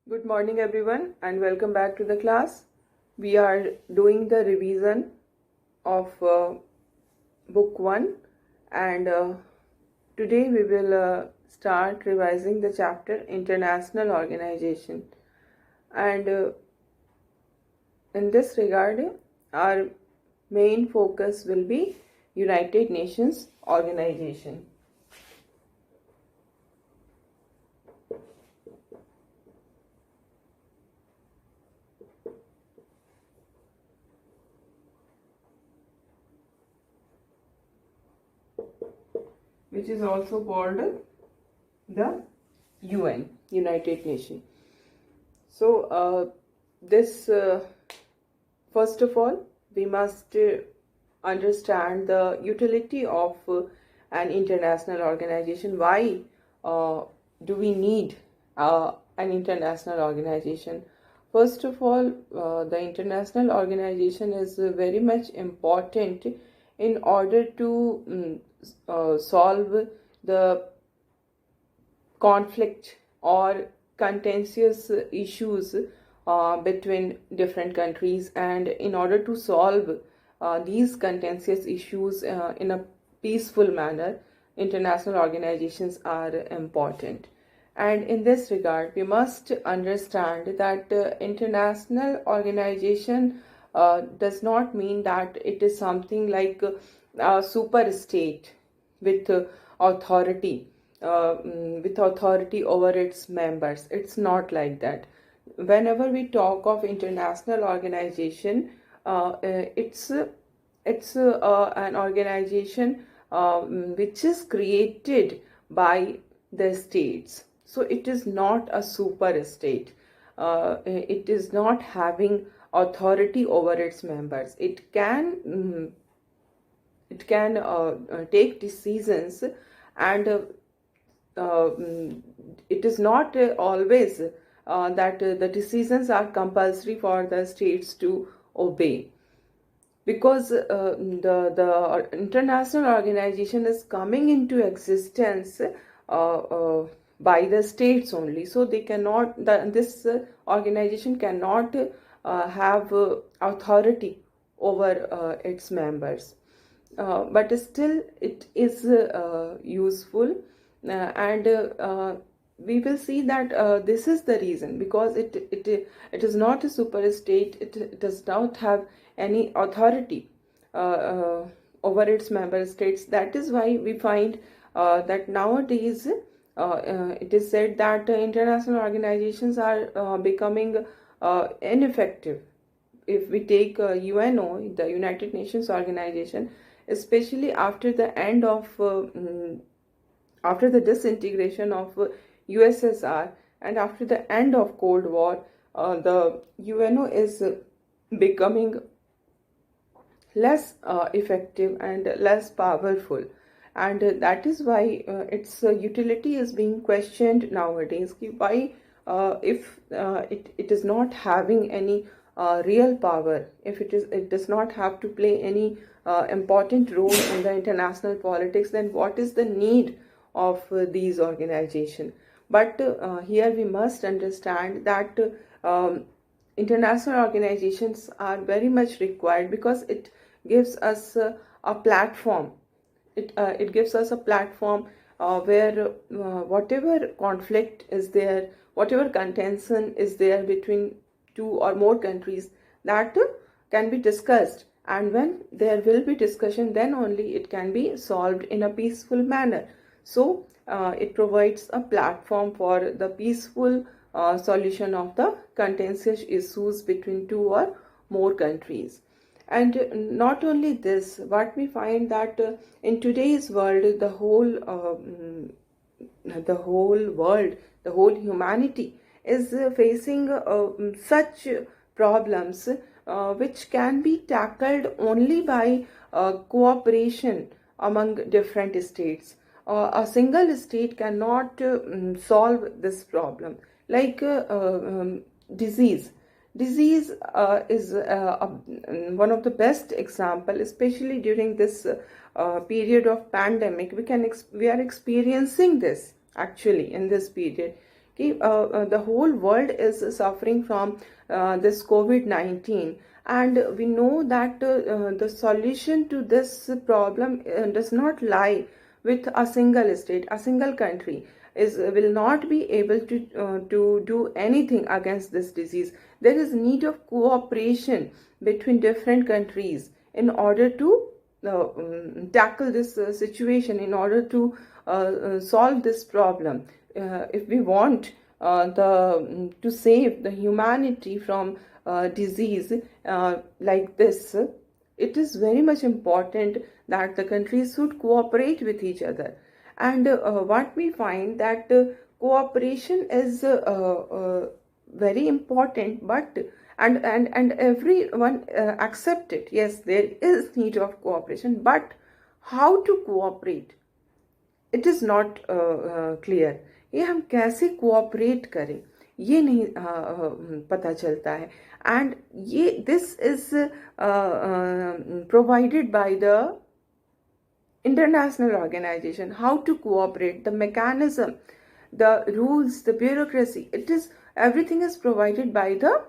Good morning everyone and welcome back to the class. We are doing the revision of book 1 and today we will start revising the chapter International Organization, and in this regard our main focus will be United Nations Organization. Which is also called the UN, United Nations. So this first of all we must understand the utility of an international organization. Why do we need an international organization? First of all, the international organization is very much important in order to solve the conflict or contentious issues between different countries, and in order to solve these contentious issues in a peaceful manner, international organizations are important. And in this regard we must understand that international organization does not mean that it is something like a super state with authority over its members. It's not like that. Whenever we talk of international organization, it's an organization which is created by the states. So it is not a super state. It is not having authority over its members. It can take decisions, and it is not always that the decisions are compulsory for the states to obey, because the international organization is coming into existence by the states only. So they cannot, this organization cannot have authority over its members. But still it is useful, and we will see that this is the reason, because it is not a super state. It does not have any authority over its member states. That is why we find that nowadays it is said that international organizations are becoming ineffective. If we take UNO, the United Nations Organization, especially after the end of after the disintegration of USSR and after the end of Cold War, the UNO is becoming less effective and less powerful, and that is why its utility is being questioned nowadays. Why, if it is not having any real power, if it does not have to play any important role in the international politics, then what is the need of these organizations? But here we must understand that international organizations are very much required, because it gives us a platform. It gives us a platform where whatever conflict is there, whatever contention is there between two or more countries, that can be discussed, and when there will be discussion, then only it can be solved in a peaceful manner. So it provides a platform for the peaceful solution of the contentious issues between two or more countries. And not only this, what we find that in today's world, the whole world, the whole humanity is facing such problems which can be tackled only by cooperation among different states. A single state cannot solve this problem. Like disease is one of the best example, especially during this period of pandemic. We are experiencing this actually in this period. the whole world is suffering from this COVID-19, and we know that the solution to this problem does not lie with a single state, a single country will not be able to do anything against this disease. There is need of cooperation between different countries in order to tackle this situation, in order to solve this problem. If we want to save the humanity from disease like this, it is very much important that the countries should cooperate with each other. And what we find that cooperation is very important, but and everyone accept it. Yes, there is need of cooperation, but how to cooperate, it is not clear. ये हम कैसे cooperate करें ये नहीं पता चलता है. And this is provided by the international organization. How to cooperate, the mechanism, the rules, the bureaucracy, everything is provided by the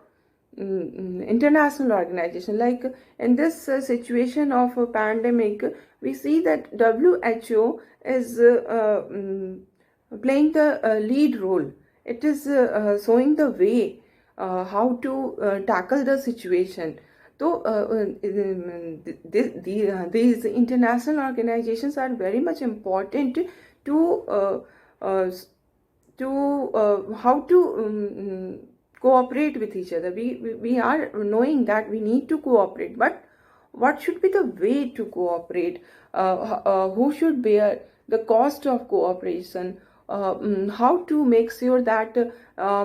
international organization. Like in this situation of a pandemic, we see that WHO is playing the lead role. It is showing the way how to tackle the situation. So these international organizations are very much important to how to cooperate with each other. We are knowing that we need to cooperate, but what should be the way to cooperate? Who should bear the cost of cooperation? How to make sure that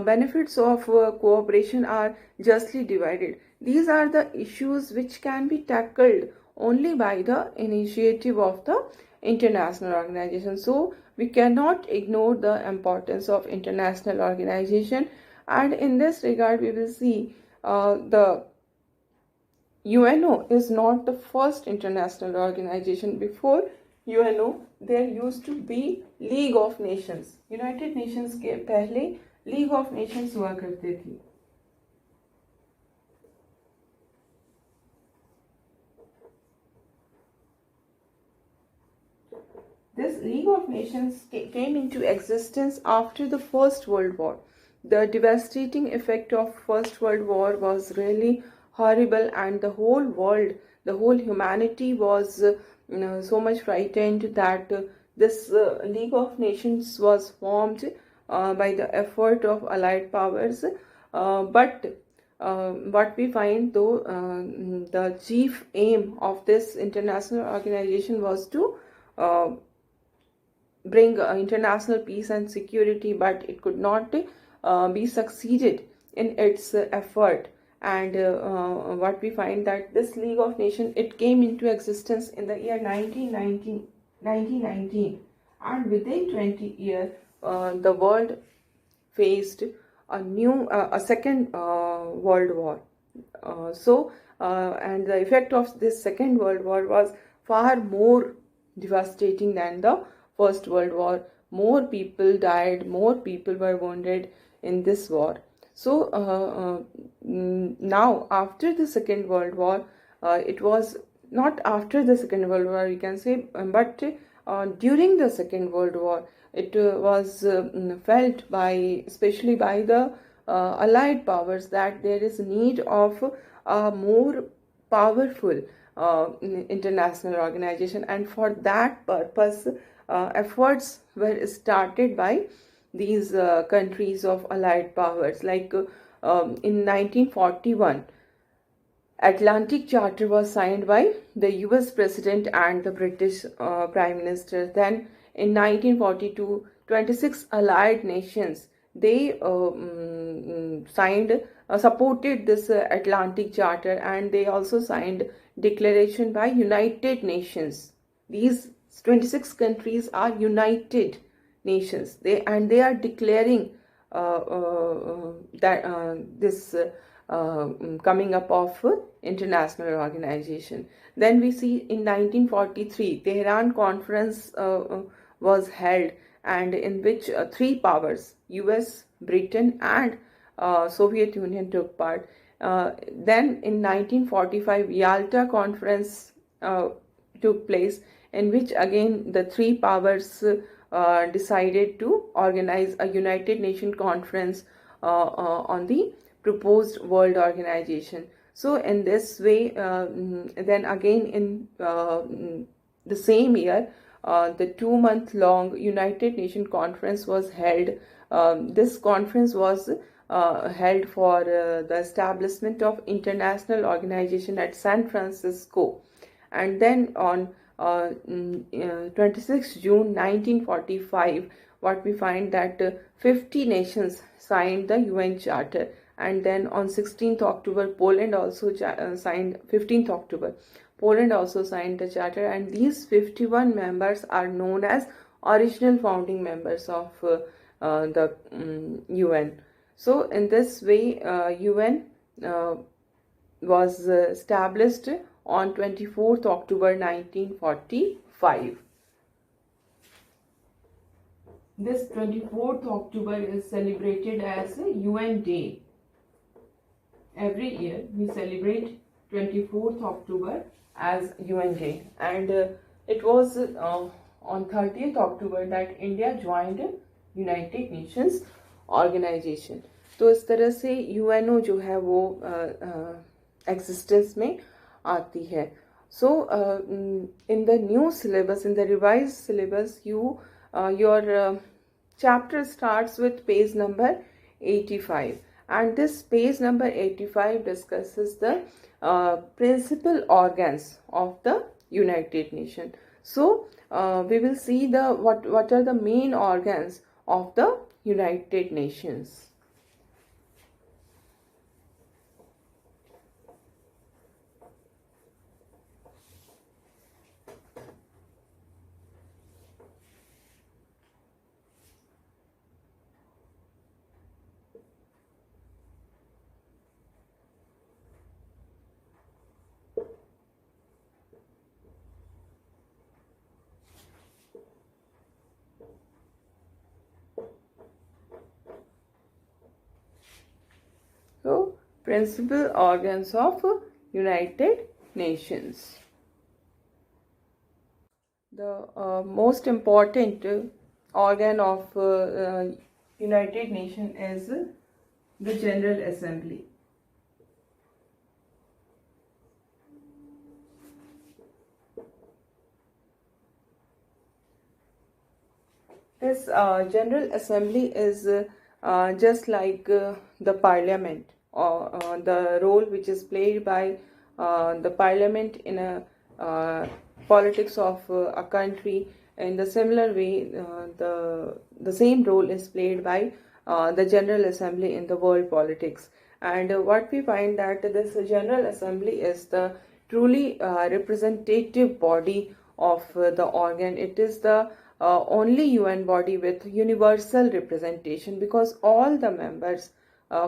benefits of cooperation are justly divided? These are the issues which can be tackled only by the initiative of the international organization. So we cannot ignore the importance of international organization. And in this regard, we will see the UNO is not the first international organization. Before UNO, there used to be League of Nations. United Nations के पहले League of Nations हुआ करती थी. This League of Nations came into existence after the First World War. The devastating effect of First World War was really horrible, and the whole world, the whole humanity was so much frightened that this League of Nations was formed by the effort of allied powers. But what we find, though, the chief aim of this international organization was to bring international peace and security, but it could not be succeeded in its effort. And what we find that this League of Nations, it came into existence in the year 1919, and within 20 years the world faced a second world war. And the effect of this second world war was far more devastating than the First World War. More people died, more people were wounded in this war. So now after the Second World War, it was not after the Second World War, you can say, but during the Second World War, it was felt by, especially by the allied powers, that there is need of a more powerful international organization, and for that purpose efforts were started by these countries of allied powers. Like in 1941, Atlantic Charter was signed by the US President and the British Prime Minister. Then in 1942, 26 allied nations, they supported this Atlantic Charter, and they also signed declaration by United Nations. These 26 countries are United Nations. They are declaring that this coming up of international organization. Then we see in 1943, Tehran Conference was held, and in which three powers, US, Britain, and Soviet Union took part. Then in 1945, Yalta Conference took place, in which again the three powers decided to organize a United Nations conference on the proposed world organization. So in this way, then again in the same year, the 2-month long United Nations conference was held. This conference was held for the establishment of international organization at San Francisco. And then on 26 June 1945, what we find that 50 nations signed the UN Charter. And then on 16th October, Poland also signed, 15th October, Poland also signed the charter, and these 51 members are known as original founding members of the UN. So in this way, UN was established on 24th October 1945. This 24th October is celebrated as UN Day. Every year we celebrate 24th October as UN Day, and it was on 30th October that India joined United Nations Organization. तो इस तरह से UNO जो है वो existence में आती है. So in the new syllabus, in the revised syllabus, your chapter starts with page number 85, and this page number 85 discusses the principal organs of the United Nations. So we will see the what are the main organs of the United Nations. So, principal organs of United Nations. The most important organ of United Nations is the General Assembly. This General Assembly is just like the Parliament, or the role which is played by the Parliament in a politics of a country. In the similar way, the same role is played by the General Assembly in the world politics. And what we find that this General Assembly is the truly representative body of the organ. It is the only UN body with universal representation, because all the members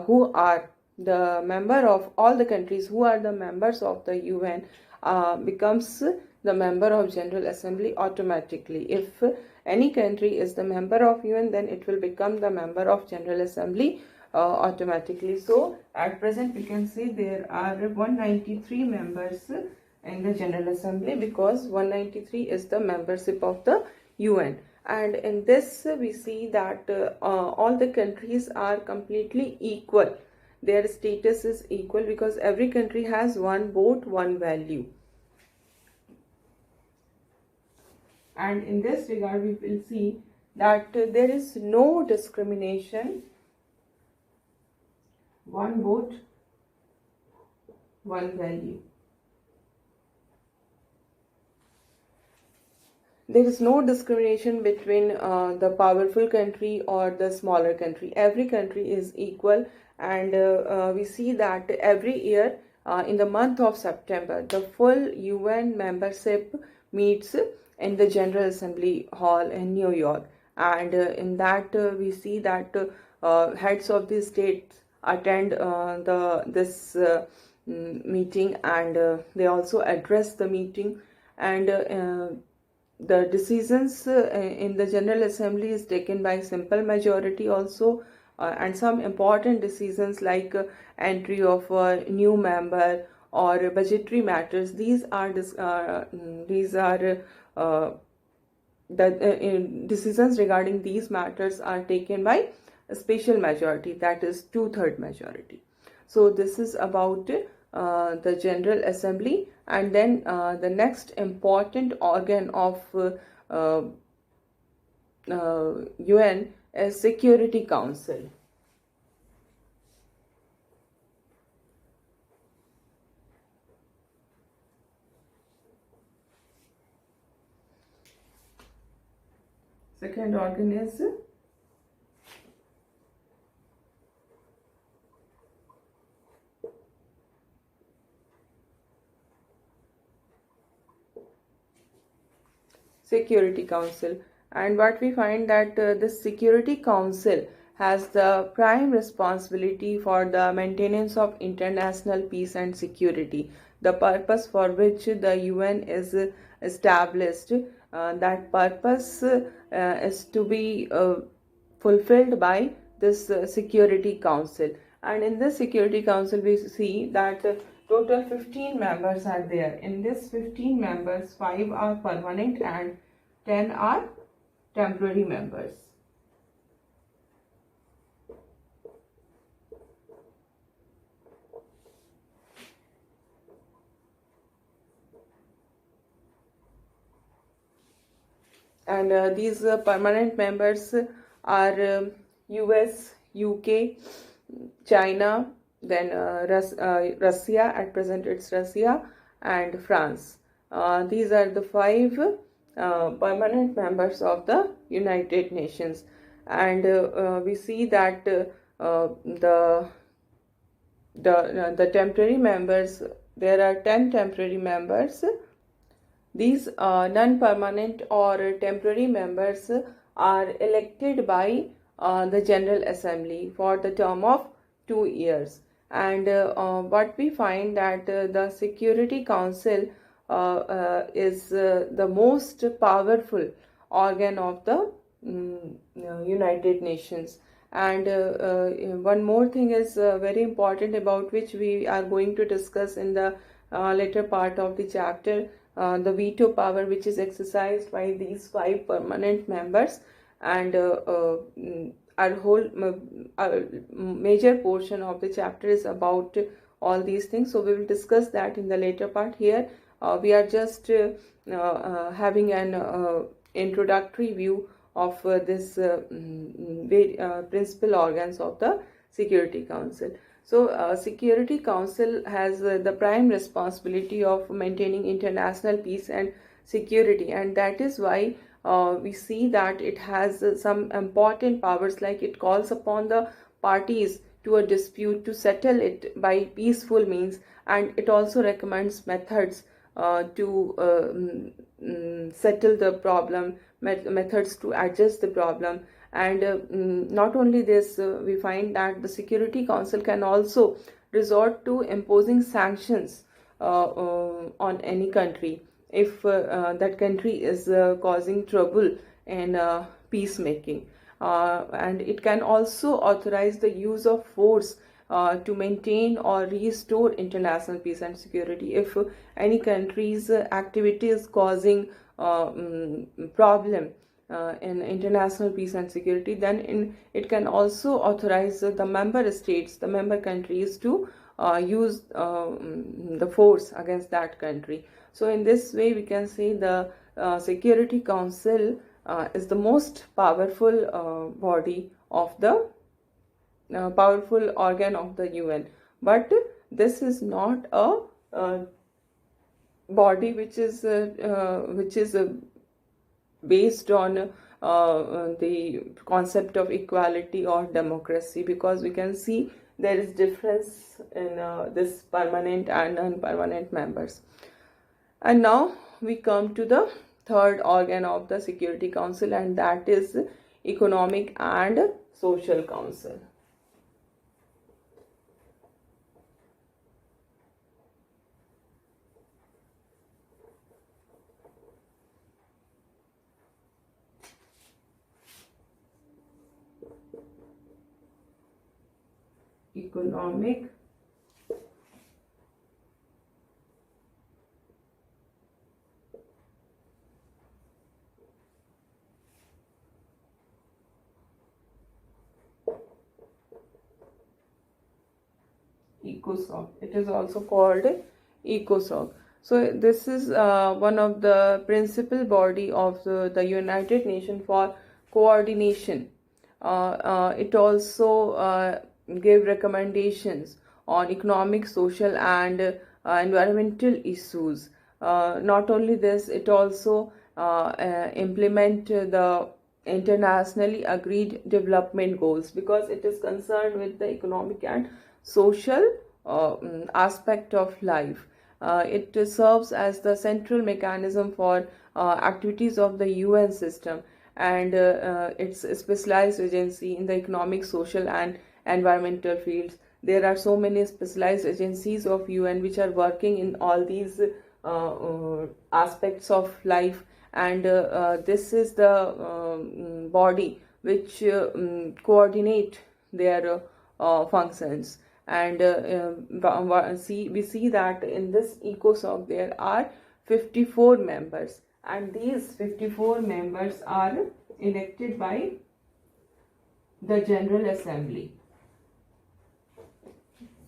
who are the member of all the countries who are the members of the UN becomes the member of General Assembly automatically. If any country is the member of UN, then it will become the member of General Assembly automatically. So at present we can say there are 193 members in the General Assembly, because 193 is the membership of the UN. And in this we see that all the countries are completely equal. Their status is equal, because every country has one vote, one value. And in this regard we will see that there is no discrimination. One vote, one value. There is no discrimination between the powerful country or the smaller country. Every country is equal, and we see that every year in the month of September, the full UN membership meets in the General Assembly Hall in New York. And in that we see that heads of the states attend this meeting, and they also address the meeting. And the decisions in the General Assembly is taken by simple majority also, and some important decisions like entry of a new member or budgetary matters, these are decisions regarding these matters are taken by a special majority, that is two-third majority. So this is about the General Assembly. And then the next important organ of UN is Security Council. Second organ is Security Council. And what we find that this Security Council has the prime responsibility for the maintenance of international peace and security, the purpose for which the UN is established. That purpose is to be fulfilled by this Security Council. And in this Security Council we see that total 15 members are there. In this 15 members, 5 are permanent and 10 are temporary members. And these permanent members are US, UK, China, then Russia, at present it's Russia, and France. These are the 5 permanent members of the United Nations. And we see that the temporary members, there are 10 temporary members. These non-permanent or temporary members are elected by the General Assembly for the term of 2 years. And what we find that the Security Council is the most powerful organ of the United Nations. And one more thing is very important, about which we are going to discuss in the later part of the chapter, the veto power which is exercised by these 5 permanent members. And our whole major portion of the chapter is about all these things, so we will discuss that in the later part. Here we are just having an introductory view of this principal organs of the Security Council. So Security Council has the prime responsibility of maintaining international peace and security, and that is why we see that it has some important powers, like it calls upon the parties to a dispute to settle it by peaceful means, and it also recommends methods to settle the problem, methods to adjust the problem. And not only this, we find that the Security Council can also resort to imposing sanctions on any country if that country is causing trouble in peacemaking. And it can also authorize the use of force to maintain or restore international peace and security. If any country's activity is causing problem in international peace and security, then it can also authorize the member states, the member countries, to use the force against that country. So in this way we can say the Security Council is the most powerful body of the powerful organ of the UN. But this is not a body which is based on the concept of equality or democracy, because we can see there is difference in this permanent and non-permanent members. And now we come to the third organ of the Security Council, and that is Economic and Social Council. Economic Ecosoc. It is also called Ecosoc. So this is one of the principal body of the United Nations for coordination. It also gave recommendations on economic, social, and environmental issues. Not only this, it also implement the internationally agreed development goals, because it is concerned with the economic and social aspect of life. It serves as the central mechanism for activities of the UN system, and it's a specialized agency in the economic, social, and environmental fields. There are so many specialized agencies of UN which are working in all these aspects of life, and this is the body which coordinate their functions. And we see that in this Ecosoc there are 54 members, and these 54 members are elected by the General Assembly.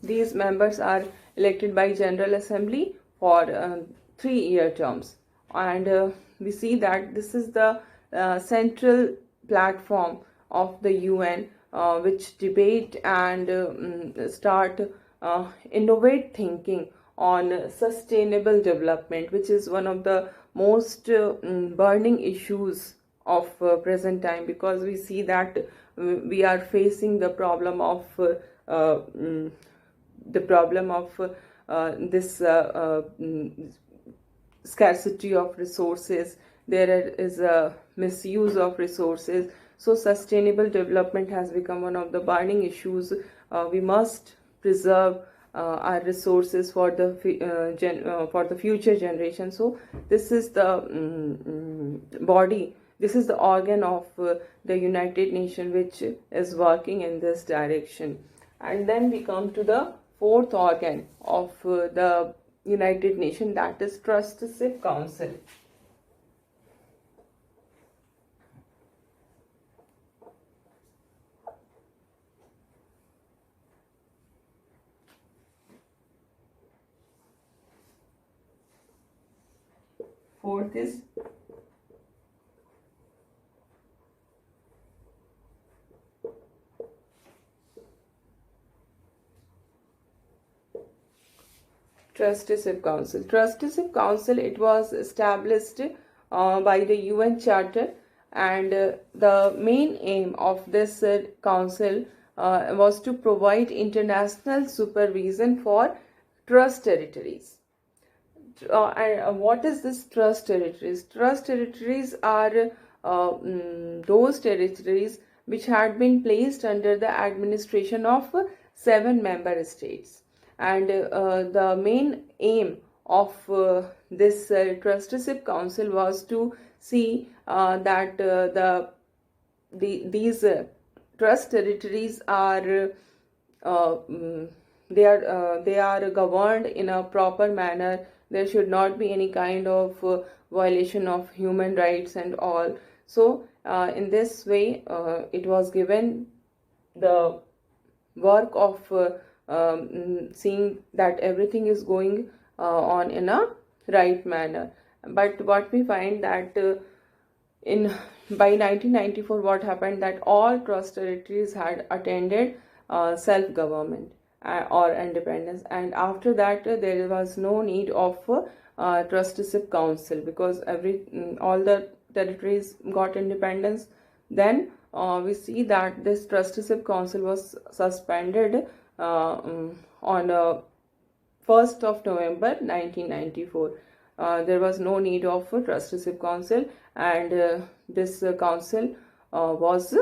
These members are elected by General Assembly for 3-year terms, and we see that this is the central platform of the UN, which debate and start innovate thinking on sustainable development, which is one of the most burning issues of present time, because we see that we are facing the problem of this scarcity of resources. There is a misuse of resources, so sustainable development has become one of the burning issues. We must preserve our resources for the future generation. So this is the body, this is the organ of the United Nations which is working in this direction. And then we come to the fourth organ of the United Nations, that is Trusteeship Council. Fourth is Trusteeship Council. Trusteeship Council, it was established by the UN Charter, and the main aim of this council was to provide international supervision for trust territories. And what is this trust territories? Trust territories are those territories which had been placed under the administration of 7 member states, and the main aim of this Trusteeship Council was to see that these trust territories are they are governed in a proper manner. There should not be any kind of violation of human rights and all. So in this way it was given the work of seeing that everything is going on in a right manner. But what we find that by 1994 what happened, that all trust territories had attended self-government or independence, and after that there was no need of Trusteeship Council, because all the territories got independence. Then we see that this Trusteeship Council was suspended on 1st of November 1994. There was no need of a Trusteeship Council, and this council was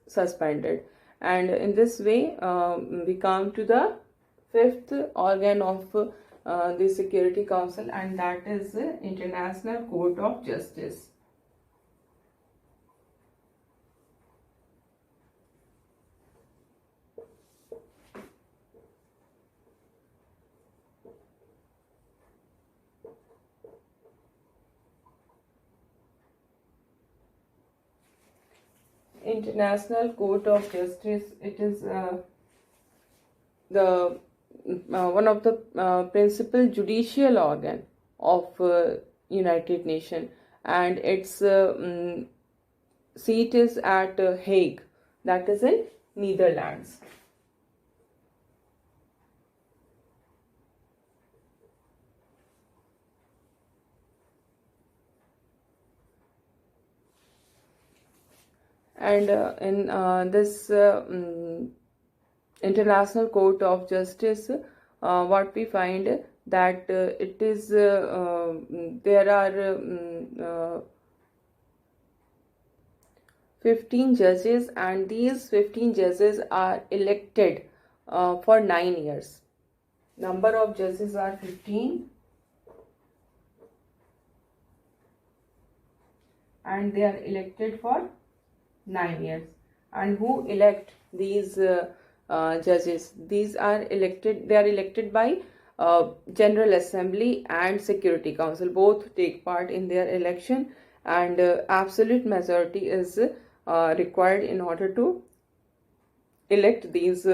suspended. And in this way we come to the fifth organ of the Security Council, and that is the International Court of Justice. International Court of Justice, it is the one of the principal judicial organ of United Nations, and its seat is at Hague, that is in Netherlands. And in this International Court of Justice, what we find that it is there are 15 judges, and these 15 judges are elected for 9 years. Number of judges are 15, and they are elected for 9 years. And who elect these judges? These are elected, they are elected by General Assembly and Security Council. Both take part in their election, and absolute majority is required in order to elect these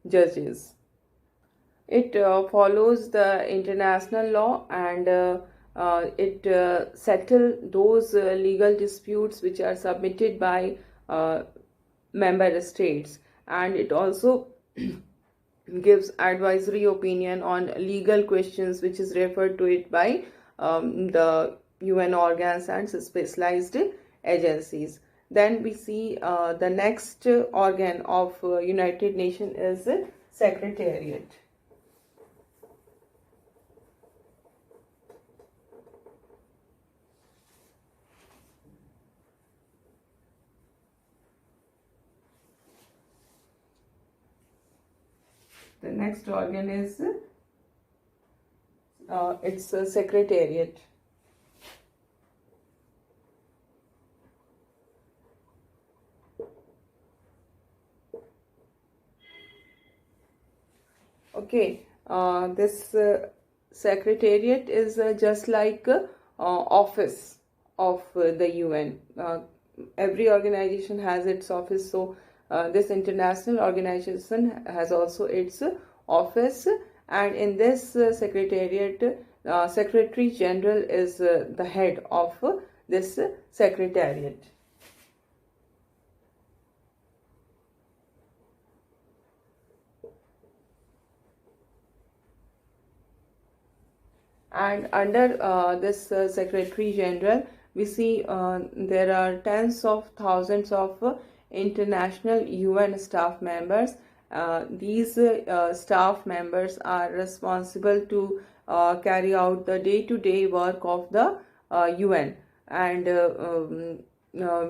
judges. It follows the international law, and it settle those legal disputes which are submitted by member states, and it also gives advisory opinion on legal questions which is referred to it by the UN organs and specialized agencies. Then we see the next organ of United Nations is Secretariat. The next organ is it's a Secretariat. Okay, this Secretariat is just like office of the UN. Every organization has its office, so this international organization has also its office, and in this Secretariat, Secretary General is the head of this Secretariat. And under this Secretary General, we see there are tens of thousands of international UN staff members. These staff members are responsible to carry out the day-to-day work of the UN, and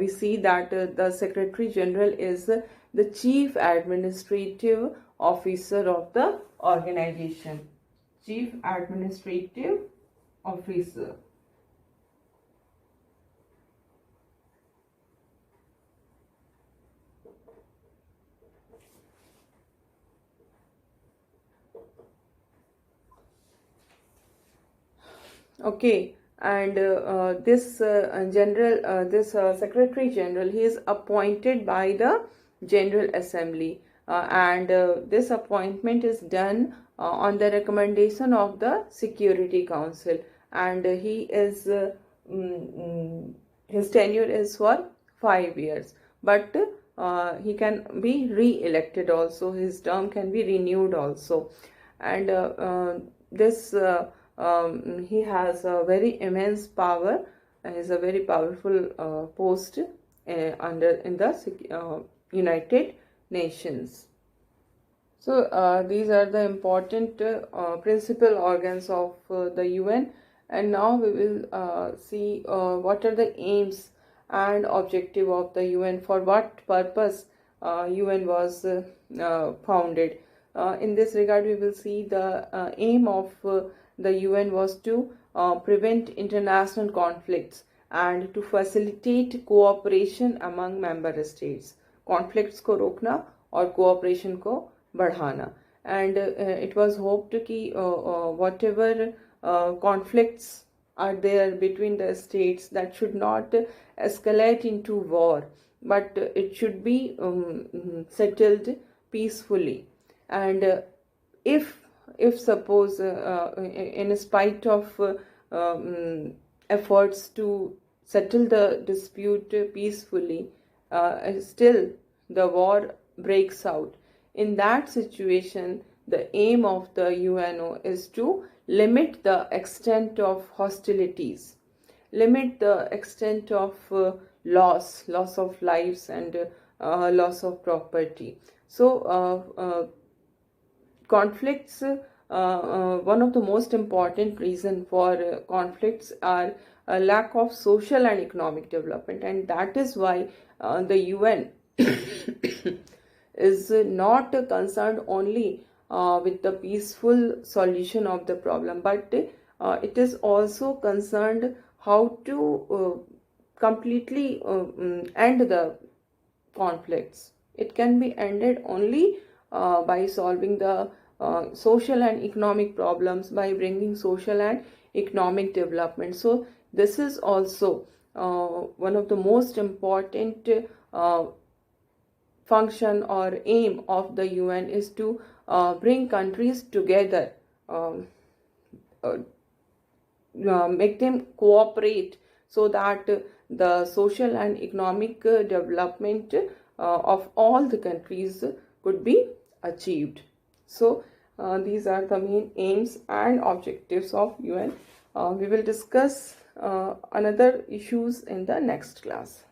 we see that the Secretary General is the Chief Administrative Officer of the organization. Chief Administrative Officer. Okay, and this Secretary General, he is appointed by the General Assembly, and this appointment is done on the recommendation of the Security Council, and he is his tenure is for 5 years, but he can be re-elected also. His term can be renewed also, and this he has a very immense power. Is a very powerful post in the United Nations. So these are the important principal organs of the UN, and now we will see what are the aims and objective of the UN, for what purpose UN was founded. In this regard, we will see the aim of the UN was to prevent international conflicts and to facilitate cooperation among member states. Conflicts को रोकना और cooperation को बढ़ाना. And it was hoped कि whatever conflicts are there between the states, that should not escalate into war, but it should be settled peacefully. And if suppose in spite of efforts to settle the dispute peacefully, still the war breaks out. In that situation, the aim of the UNO is to limit the extent of hostilities, limit the extent of loss of lives, and loss of property. So conflicts, one of the most important reason for conflicts are a lack of social and economic development, and that is why the UN is not concerned only with the peaceful solution of the problem, but it is also concerned how to completely end the conflicts. It can be ended only by solving the social and economic problems, by bringing social and economic development. So this is also one of the most important function or aim of the UN, is to bring countries together, uh, make them cooperate, so that the social and economic development of all the countries could be achieved. So these are the main aims and objectives of UN. We will discuss another issues in the next class.